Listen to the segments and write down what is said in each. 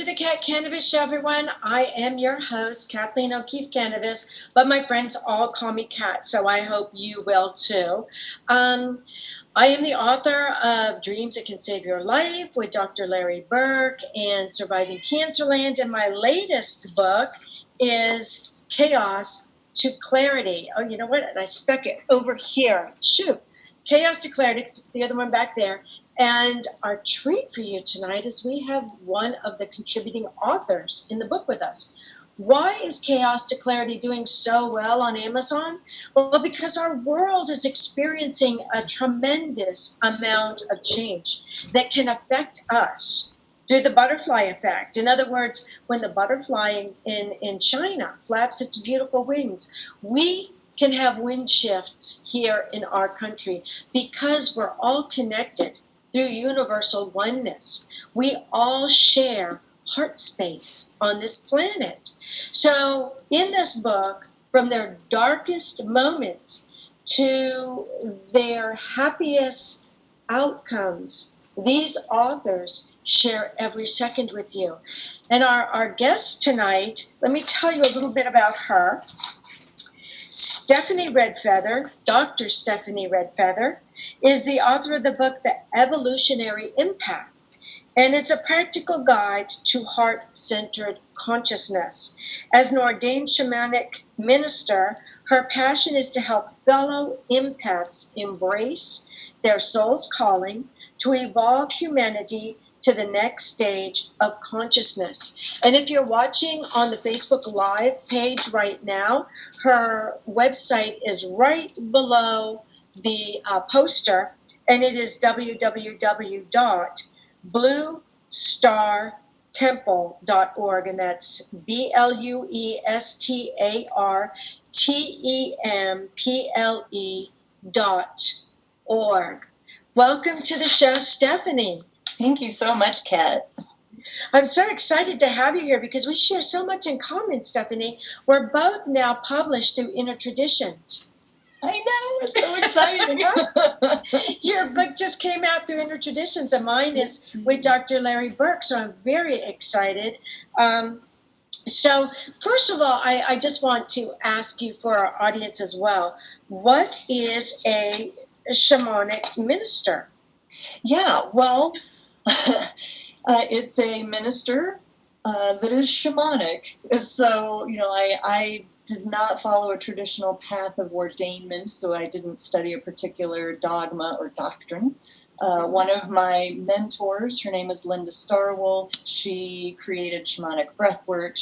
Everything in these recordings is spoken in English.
to the Kanavos Show, everyone. I am your host, Kathleen O'Keefe Kanavos, but my friends all call me Kat, so I hope you will too. I am the author of Dreams That Can Save Your Life with Dr. Larry Burke and Surviving Cancerland, and my latest book is Chaos to Clarity. Oh, you know what? And I stuck it over here. Shoot. Chaos to Clarity, the other one back there. And our treat for you tonight is we have one of the contributing authors in the book with us. Why is Chaos to Clarity doing so well on Amazon? Well, because our world is experiencing a tremendous amount of change that can affect us through the butterfly effect. In other words, when the butterfly in China flaps its beautiful wings, we can have wind shifts here in our country because we're all connected through universal oneness. We all share heart space on this planet. So in this book, from their darkest moments to their happiest outcomes, these authors share every second with you. And our guest tonight, let me tell you a little bit about her. Stephanie Redfeather, Dr. Stephanie Redfeather, is the author of the book, The Evolutionary Empath, and it's a practical guide to heart-centered consciousness. As an ordained shamanic minister, her passion is to help fellow empaths embrace their soul's calling to evolve humanity to the next stage of consciousness. And if you're watching on the Facebook Live page right now, her website is right below the poster, and it is www.bluestartemple.org, and that's BLUESTARTEMPLE.org. Welcome to the show, Stephanie. Thank you so much, Kat. I'm so excited to have you here because we share so much in common, Stephanie. We're both now published through Inner Traditions. I know, it's so exciting. Your book just came out through Inner Traditions, and mine is with Dr. Larry Burke, so I'm very excited. So first of all, I just want to ask you for our audience as well, what is a shamanic minister? Yeah, well, it's a minister that is shamanic. So, I did not follow a traditional path of ordainment, so I didn't study a particular dogma or doctrine. One of my mentors, her name is Linda Starwolf. She created shamanic breathwork.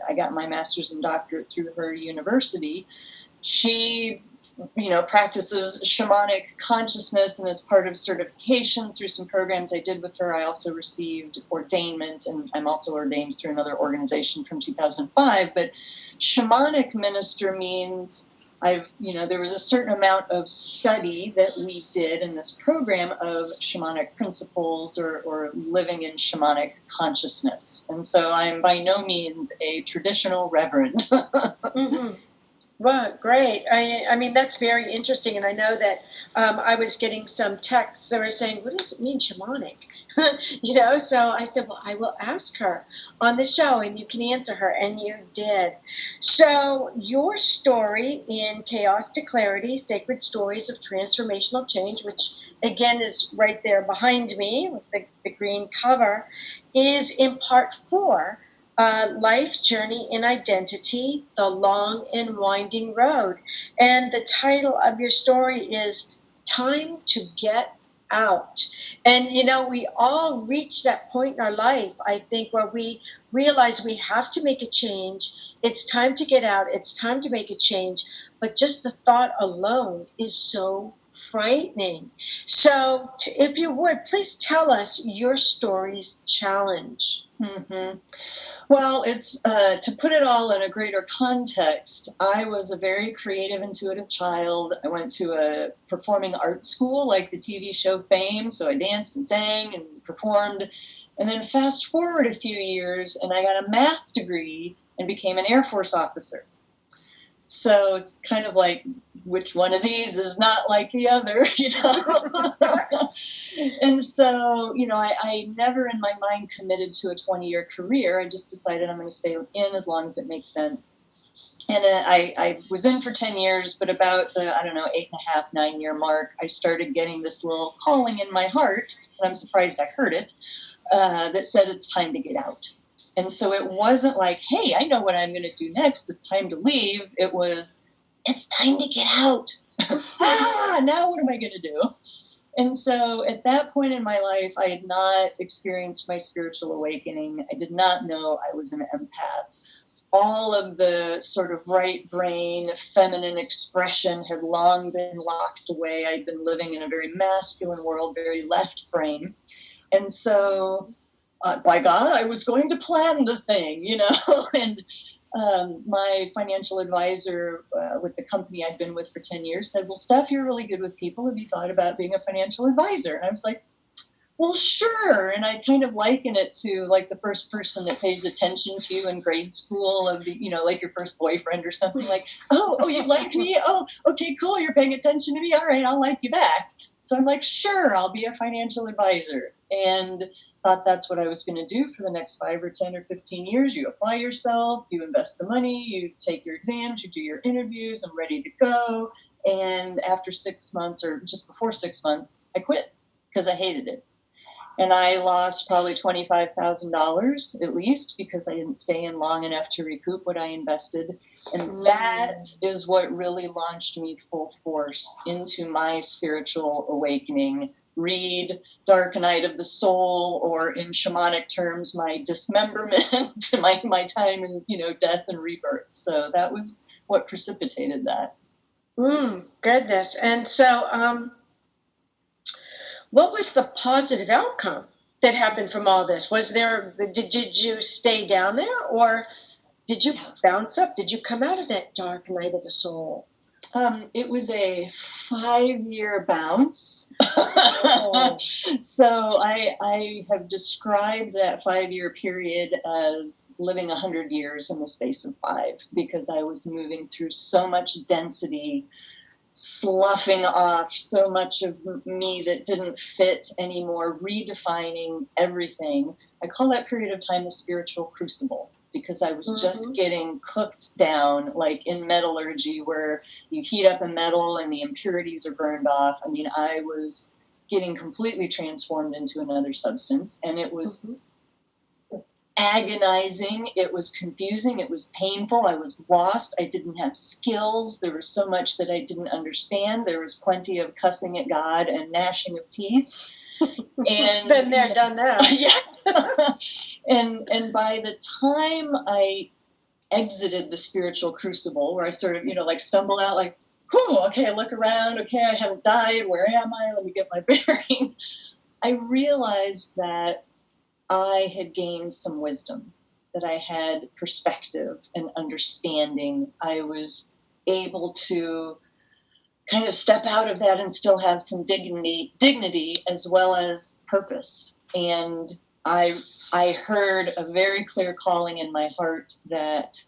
I got my master's and doctorate through her university. She practices shamanic consciousness, and as part of certification through some programs I did with her, I also received ordainment, and I'm also ordained through another organization from 2005. But shamanic minister means there was a certain amount of study that we did in this program of shamanic principles or living in shamanic consciousness. And so I'm by no means a traditional reverend. Mm-hmm. Well, great. I mean, that's very interesting. And I know that I was getting some texts that were saying, what does it mean, shamanic? So I said, well, I will ask her on the show and you can answer her. And you did. So your story in Chaos to Clarity, Sacred Stories of Transformational Change, which again is right there behind me with the green cover, is in part 4. Life Journey in Identity, The Long and Winding Road. And the title of your story is Time to Get Out. And, we all reach that point in our life, I think, where we realize we have to make a change. It's time to get out. It's time to make a change. But just the thought alone is so frightening. So if you would, please tell us your story's challenge. Mm-hmm. Well, it's to put it all in a greater context. I was a very creative, intuitive child. I went to a performing arts school like the TV show Fame, so I danced and sang and performed. And then fast forward a few years, and I got a math degree and became an Air Force officer. So it's kind of like which one of these is not like the other, And so, I never in my mind committed to a 20-year career. I just decided I'm going to stay in as long as it makes sense. And I was in for 10 years, but about the, 8.5, 9-year mark, I started getting this little calling in my heart, and I'm surprised I heard it, that said it's time to get out. And so it wasn't like, hey, I know what I'm going to do next. It's time to leave. It was, it's time to get out. Now what am I going to do? And so at that point in my life, I had not experienced my spiritual awakening. I did not know I was an empath. All of the sort of right brain, feminine expression had long been locked away. I'd been living in a very masculine world, very left brain. And so, by God, I was going to plan the thing, and my financial advisor with the company I'd been with for 10 years said, well, Steph, you're really good with people. Have you thought about being a financial advisor? And I was like, well, sure. And I kind of liken it to like the first person that pays attention to you in grade school of the, like your first boyfriend or something like, oh, you like me? Oh, okay, cool. You're paying attention to me. All right, I'll like you back. So I'm like, sure, I'll be a financial advisor. And thought that's what I was going to do for the next 5 or 10 or 15 years. You apply yourself, you invest the money, you take your exams, you do your interviews, I'm ready to go. And after 6 months or just before 6 months, I quit because I hated it. And I lost probably $25,000 at least because I didn't stay in long enough to recoup what I invested. And that is what really launched me full force into my spiritual awakening. Read Dark Night of the Soul, or in shamanic terms, my dismemberment, my time in, death and rebirth. So that was what precipitated that. Goodness. And so, what was the positive outcome that happened from all this? Did you stay down there, or did you bounce up? Did you come out of that dark night of the soul? It was a 5-year bounce. So I have described that 5-year period as living 100 years in the space of 5, because I was moving through so much density, sloughing off so much of me that didn't fit anymore, redefining everything. I call that period of time the spiritual crucible, because I was just getting cooked down, like in metallurgy, where you heat up a metal and the impurities are burned off. I mean, I was getting completely transformed into another substance, and it was agonizing. It was confusing. It was painful. I was lost. I didn't have skills. There was so much that I didn't understand. There was plenty of cussing at God and gnashing of teeth. And been there, done that. Yeah. And by the time I exited the spiritual crucible, where I sort of, like stumble out, like, whew, okay, I look around, okay, I haven't died, where am I? Let me get my bearing. I realized that I had gained some wisdom, that I had perspective and understanding. I was able to kind of step out of that and still have some dignity as well as purpose. And I heard a very clear calling in my heart that,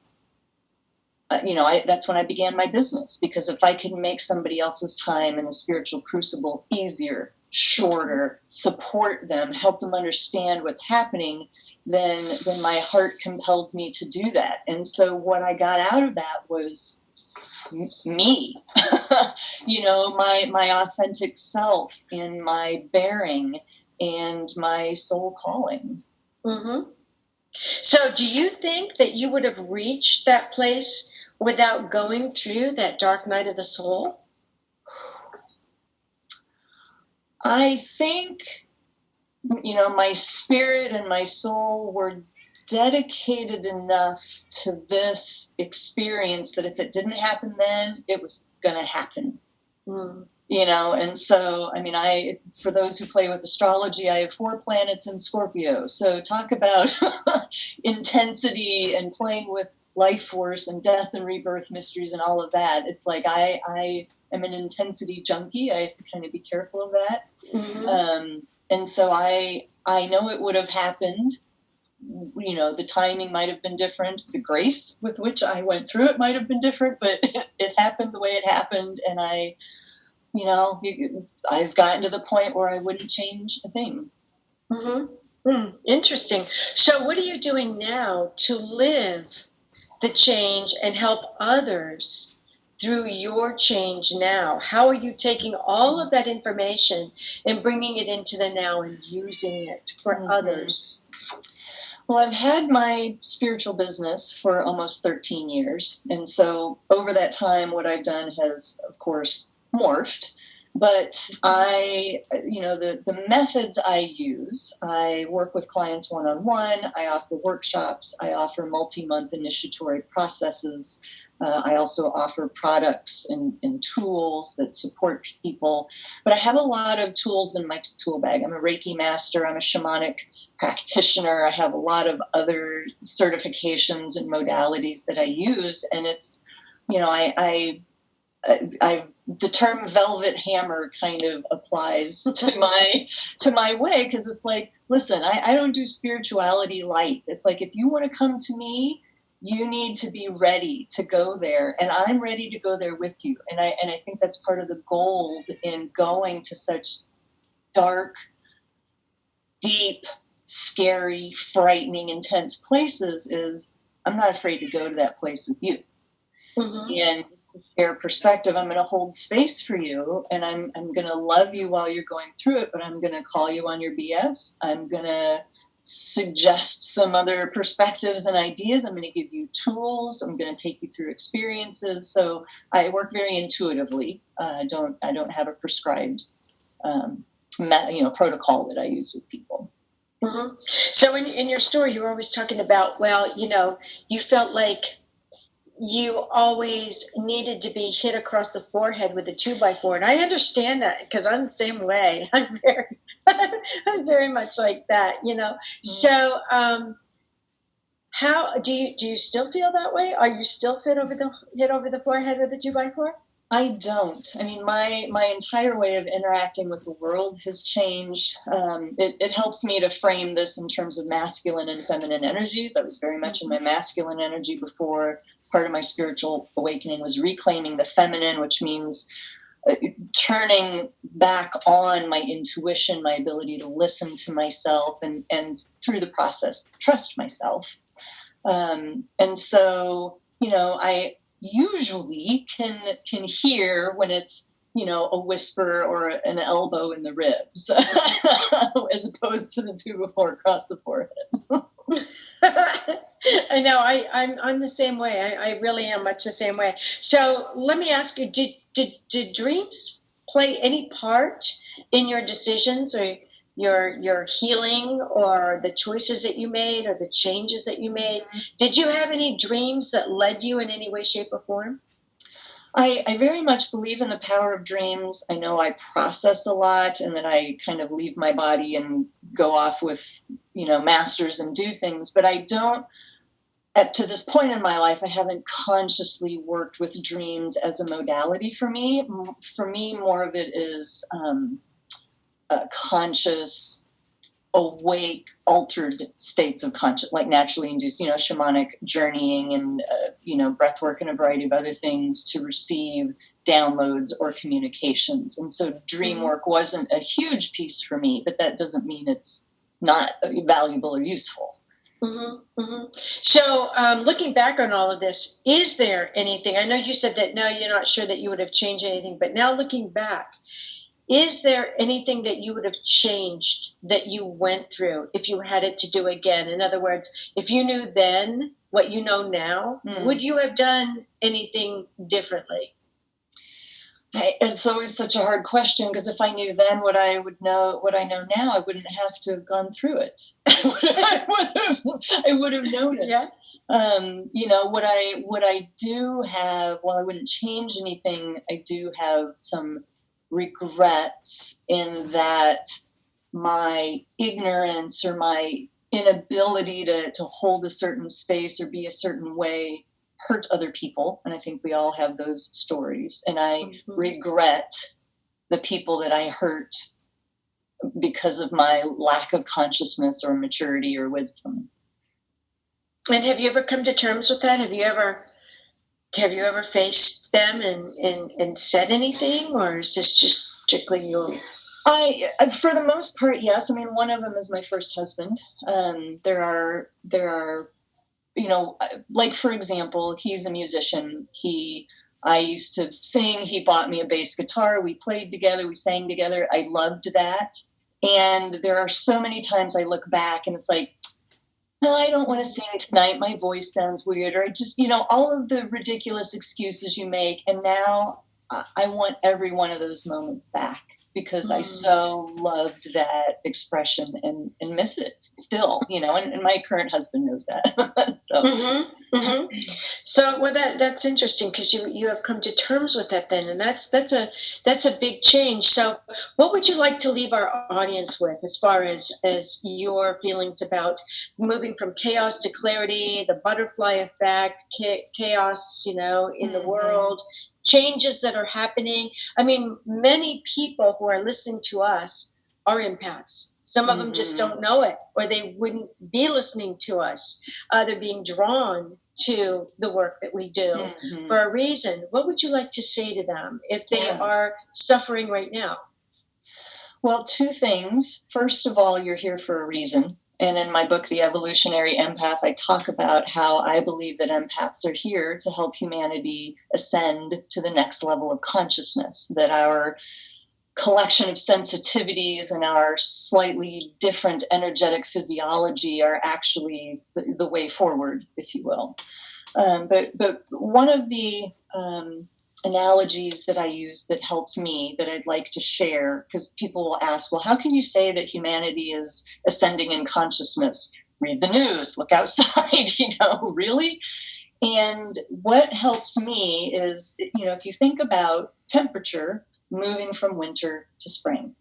that's when I began my business, because if I could make somebody else's time in the spiritual crucible easier, shorter, support them, help them understand what's happening, then my heart compelled me to do that. And so what I got out of that was me, my authentic self in my bearing and my soul calling. So do you think that you would have reached that place without going through that dark night of the soul? I think, my spirit and my soul were dedicated enough to this experience that if it didn't happen then, it was going to happen. And so, for those who play with astrology, I have 4 planets in Scorpio. So talk about intensity and playing with life force and death and rebirth mysteries and all of that. It's like I am an intensity junkie. I have to kind of be careful of that. And so I know it would have happened, the timing might have been different. The grace with which I went through it might have been different, but it happened the way it happened. And I've gotten to the point where I wouldn't change a thing. Interesting. So, what are you doing now to live the change and help others through your change now? How are you taking all of that information and bringing it into the now and using it for others? Well, I've had my spiritual business for almost 13 years. And so over that time, what I've done has, of course, morphed. But the methods I use, I work with clients one-on-one, I offer workshops, I offer multi-month initiatory processes. I also offer products and tools that support people. But I have a lot of tools in my tool bag. I'm a Reiki master. I'm a shamanic practitioner. I have a lot of other certifications and modalities that I use. And it's, the term velvet hammer kind of applies to my way, because it's like, listen, I don't do spirituality light. It's like, if you want to come to me, you need to be ready to go there, and I'm ready to go there with you. And I think that's part of the gold in going to such dark, deep, scary, frightening, intense places is I'm not afraid to go to that place with you. And share perspective. I'm going to hold space for you, and I'm going to love you while you're going through it, but I'm going to call you on your BS. I'm going to suggest some other perspectives and ideas. I'm going to give you tools. I'm going to take you through experiences. So I work very intuitively. I don't have a prescribed protocol that I use with people. So in your story, you were always talking about, you felt like you always needed to be hit across the forehead with a 2x4. And I understand that, because I'm the same way. I'm very much like that, So how do you still feel that way? Are you still hit over the forehead with a 2x4? I don't. I mean, my entire way of interacting with the world has changed. It helps me to frame this in terms of masculine and feminine energies. I was very much in my masculine energy before. Part of my spiritual awakening was reclaiming the feminine, which means turning back on my intuition, my ability to listen to myself, and through the process, trust myself. And so, I usually can hear when it's, a whisper or an elbow in the ribs, as opposed to the 2x4 across the forehead. I know. I'm the same way. I really am much the same way. So let me ask you: Did dreams play any part in your decisions, or your healing, or the choices that you made, or the changes that you made? Did you have any dreams that led you in any way, shape, or form? I very much believe in the power of dreams. I know I process a lot, and then I kind of leave my body and go off with, masters and do things. But I don't, to this point in my life, I haven't consciously worked with dreams as a modality for me. For me, more of it is conscious, awake, altered states of conscious, like naturally induced, shamanic journeying and, breath work and a variety of other things to receive downloads or communications. And so dream work wasn't a huge piece for me, but that doesn't mean it's not valuable or useful. So looking back on all of this, is there anything, I know you said that no, you're not sure that you would have changed anything, but now looking back, is there anything that you would have changed that you went through if you had it to do again? In other words, if you knew then what you know now, would you have done anything differently? It's always such a hard question, because if I knew then what I know now, I wouldn't have to have gone through it. I would have known it. Yeah. What I do have, while I wouldn't change anything, I do have some regrets in that my ignorance or my inability to hold a certain space or be a certain way hurt other people. And I think we all have those stories. And I regret the people that I hurt because of my lack of consciousness or maturity or wisdom. And have you ever come to terms with that? Have you ever faced them and said anything, or is this just strictly you? For the most part, yes. I mean, one of them is my first husband. There are, like for example, he's a musician. I used to sing. He bought me a bass guitar. We played together. We sang together. I loved that. And there are so many times I look back and it's like, no, I don't want to sing tonight. My voice sounds weird. Or just, all of the ridiculous excuses you make. And now I want every one of those moments back because I so loved that expression and miss it still, and my current husband knows that. So. So, well, that's interesting because you have come to terms with that then, and that's a big change. So, what would you like to leave our audience with as far as your feelings about moving from chaos to clarity, the butterfly effect, chaos, in the world, changes that are happening? I mean, many people who are listening to us are empaths. Some of them just don't know it, or they wouldn't be listening to us. They're being drawn to the work that we do for a reason. What would you like to say to them if they are suffering right now? Well, two things. First of all, you're here for a reason. And in my book, The Evolutionary Empath, I talk about how I believe that empaths are here to help humanity ascend to the next level of consciousness, that our collection of sensitivities and our slightly different energetic physiology are actually the way forward, if you will. But one of the analogies that I use that helps me that I'd like to share, because people will ask, well, how can you say that humanity is ascending in consciousness? Read the news, look outside, really? And what helps me is, if you think about temperature moving from winter to spring,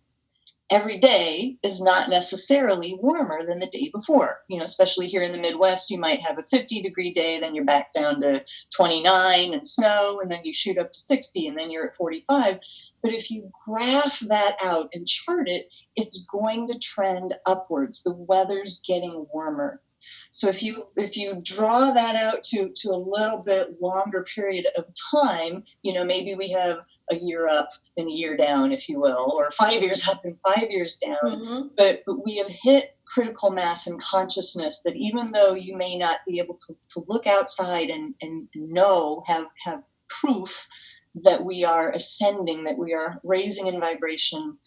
every day is not necessarily warmer than the day before. Especially here in the Midwest, you might have a 50-degree day, then you're back down to 29 and snow, and then you shoot up to 60, and then you're at 45. But if you graph that out and chart it, it's going to trend upwards. The weather's getting warmer. So if you draw that out to a little bit longer period of time, maybe we have a year up and a year down, if you will, or 5 years up and 5 years down. But we have hit critical mass in consciousness that even though you may not be able to look outside and have proof that we are ascending, that we are raising in vibration,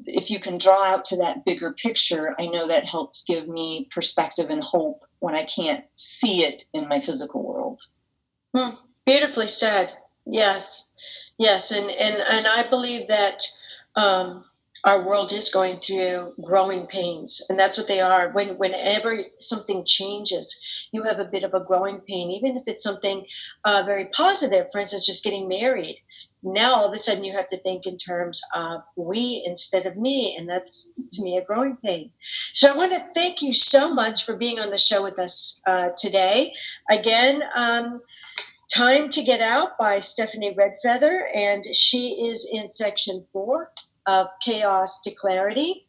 if you can draw out to that bigger picture, I know that helps give me perspective and hope when I can't see it in my physical world. Beautifully said. Yes, and I believe that our world is going through growing pains, and that's what they are. Whenever something changes, you have a bit of a growing pain, even if it's something very positive. For instance, just getting married. Now all of a sudden you have to think in terms of we instead of me, and that's to me a growing pain. So I want to thank you so much for being on the show with us today. Again, Time to Get Out by Stephanie Redfeather, and she is in section 4 of Chaos to Clarity,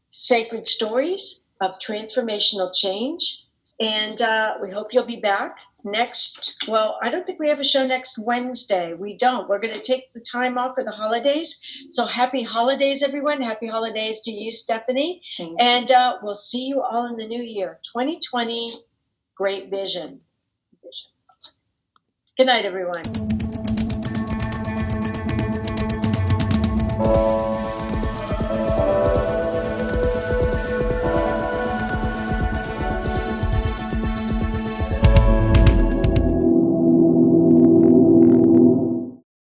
Sacred Stories of Transformational Change. And we hope you'll be back I don't think we have a show next Wednesday. We don't. We're going to take the time off for the holidays. So happy holidays, everyone. Happy holidays to you, Stephanie. And we'll see you all in the new year, 2020. Great vision. Good night, everyone.